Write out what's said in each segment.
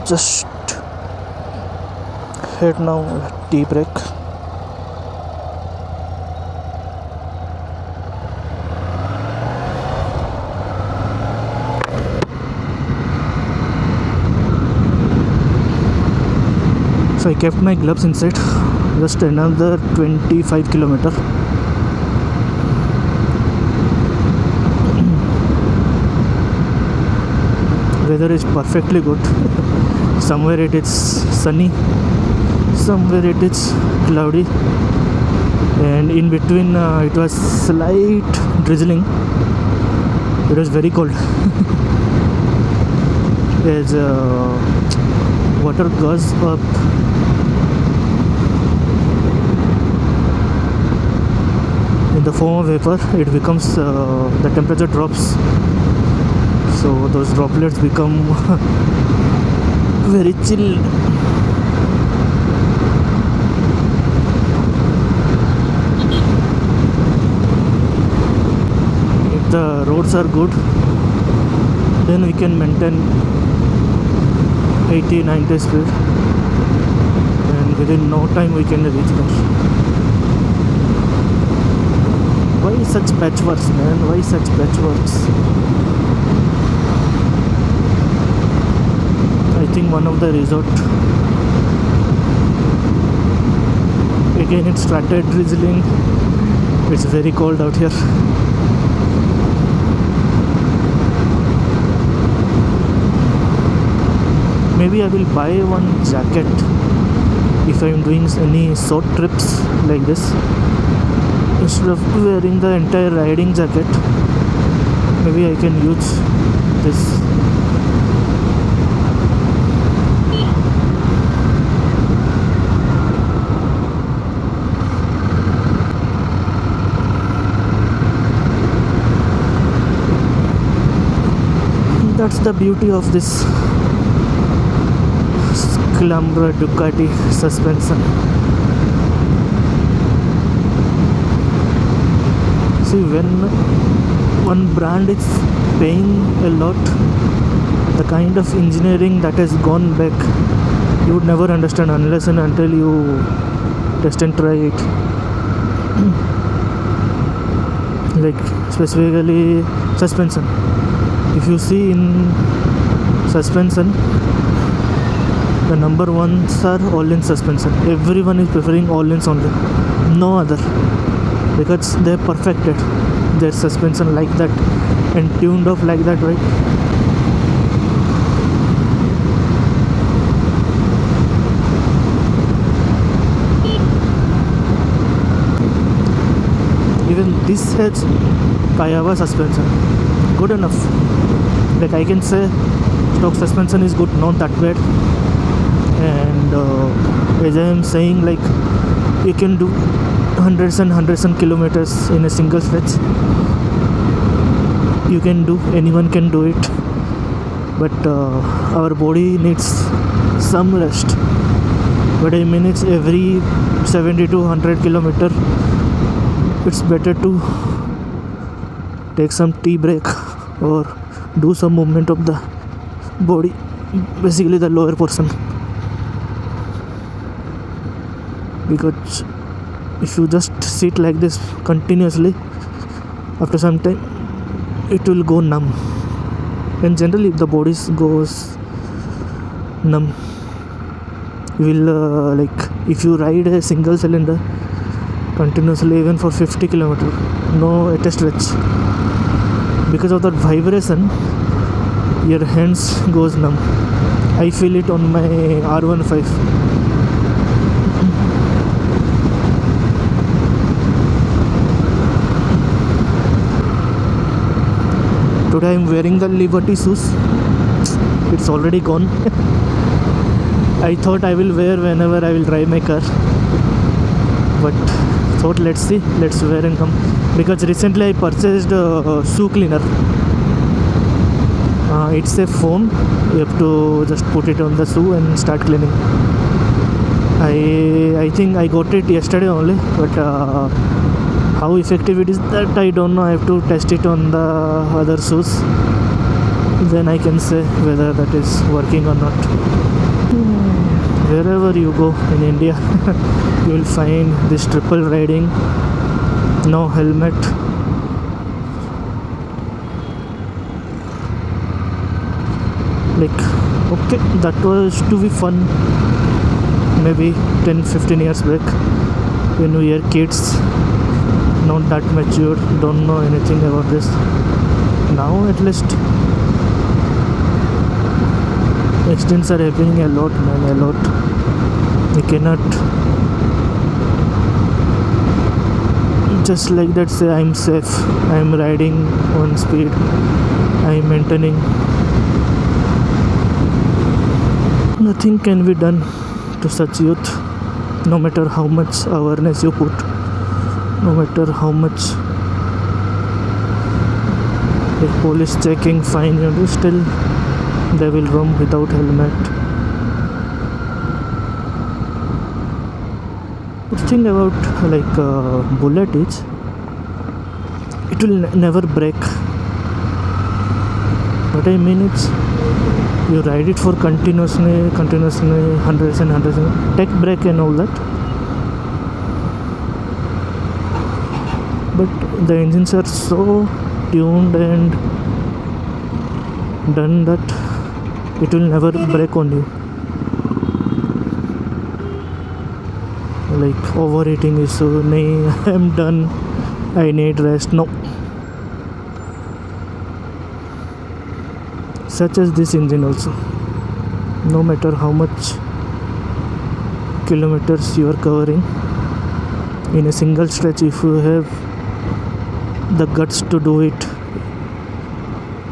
Just hit now tea break. So I kept my gloves inside. Just another 25 kilometer. Weather is perfectly good. Somewhere it is sunny, somewhere it is cloudy, and in between it was slight drizzling. It was very cold. As water goes up, in the form of vapor, it becomes the temperature drops, so those droplets become very chilled. If the roads are good, then we can maintain 80-90 speed, and within no time we can reach there. Why such patchworks, man? Why such patchworks? I think one of the resort, again it started drizzling. It's very cold out here. Maybe I will buy one jacket if I am doing any short trips like this. Instead of wearing the entire riding jacket, maybe I can use this. That's the beauty of this Scalambra Ducati suspension. See, when one brand is paying a lot, the kind of engineering that has gone back, you would never understand unless and until you test and try it. Like specifically suspension. If you see in suspension, the number ones are all-in suspension. Everyone is preferring all-ins only, no other, because they perfected their suspension like that and tuned up like that, right? Even this has Kaiwa suspension, good enough. Like I can say stock suspension is good, not that bad. And as I am saying, like you can do hundreds and kilometers in a single stretch. You can do, anyone can do it, but our body needs some rest. But I mean, it's every 70 to 100 kilometer, it's better to take some tea break or do some movement of the body, basically the lower portion. Because if you just sit like this continuously, after some time it will go numb, and generally the body goes numb. You will like if you ride a single cylinder continuously even for 50 kilometers, no at a stretch, because of that vibration your hands goes numb. I feel it on my R15. Today I am wearing the Liberty shoes. It's already gone. I thought I will wear whenever I will drive my car, but thought let's see, let's wear and come. Because recently I purchased a shoe cleaner. It's a foam. You have to just put it on the shoe and start cleaning. I think I got it yesterday only, but how effective it is, that I don't know. I have to test it on the other shoes. then I can say whether that is working or not. Wherever you go in India, you will find this triple riding, no helmet. Like, okay, that was to be fun maybe 10-15 years back when we were kids, not that mature, don't know anything about this. Now at least accidents are happening a lot, man, a lot. You cannot just like that say I'm safe, I'm riding on speed, I'm maintaining. Nothing can be done to such youth, no matter how much awareness you put, no matter how much like police checking, fine you do, still they will roam without helmet. The thing about like bullet is it will never break. What I mean is you ride it for continuously hundreds and hundreds, take break and all that, but the engines are so tuned and done that it will never break on you. Like overheating issue, nay, I'm done, I need rest, no. Such as this engine also, no matter how much kilometers you are covering in a single stretch, if you have the guts to do it,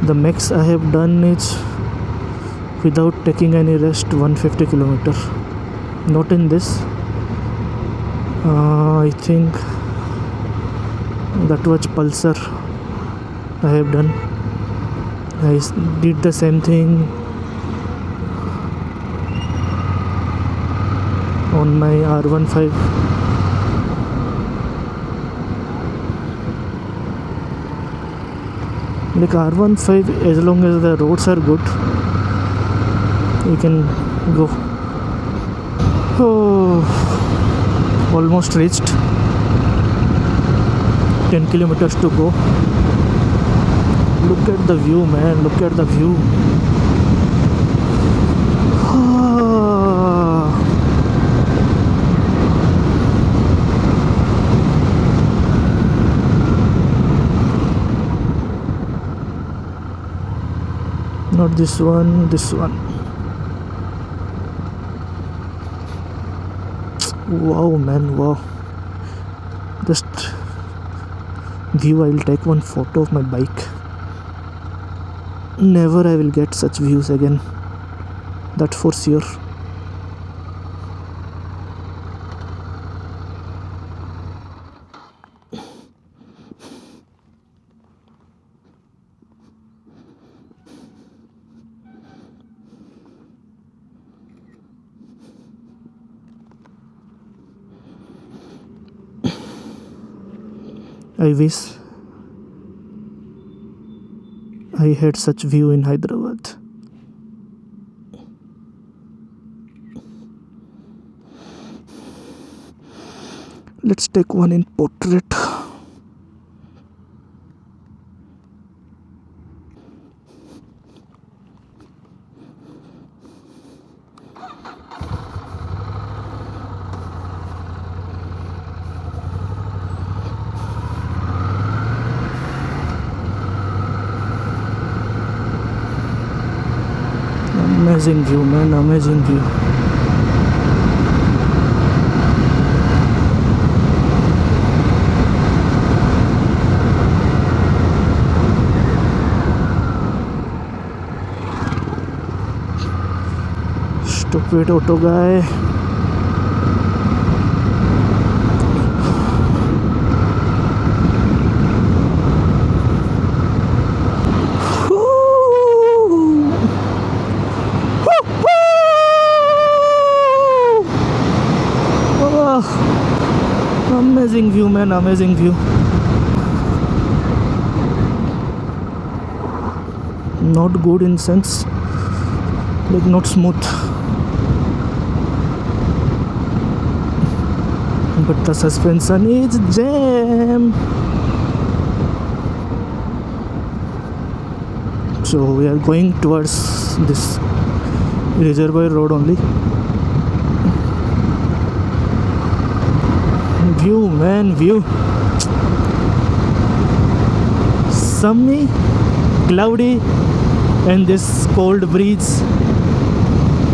the max I have done is without taking any rest 150 kilometer. Not in this, I think that was Pulsar I have done. I did the same thing on my R15. Like R15, as long as the roads are good, you can go. Oh, almost reached. 10 kilometers to go. Look at the view, man, look at the view. Not this one, this one. Wow, man, wow. Just view, I'll take one photo of my bike. Never I will get such views again, that for sure. I wish I had such view in Hyderabad. Let's take one in portrait. Amazing view, man, amazing view. Stupid auto guy. Amazing view, man, amazing view. not good in sense, like not smooth. But the suspension is jam. So we are going towards this reservoir road only. View, man, view. Sunny, cloudy, and this cold breeze.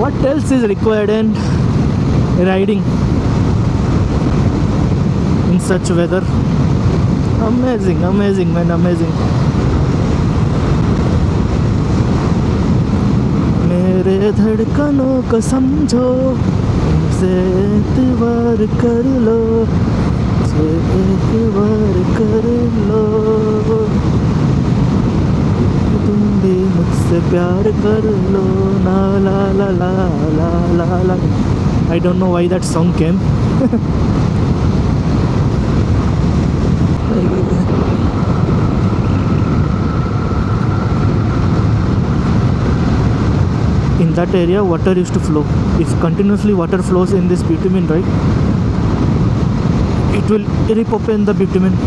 What else is required in riding in such weather? Amazing, amazing, man, amazing. मेरे धड़कनों को समझो, इनसे एतबार कर लो, इनसे एतबार कर लो, तुम भी मुझसे प्यार कर लो, ना ला ला ला ला ला ला. I don't know why that song came. In that area water used to flow. If continuously water flows in this bitumen, right, it will rip open the bitumen.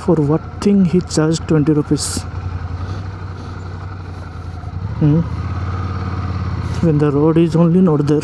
For what thing he charged 20 rupees? When the road is only not there.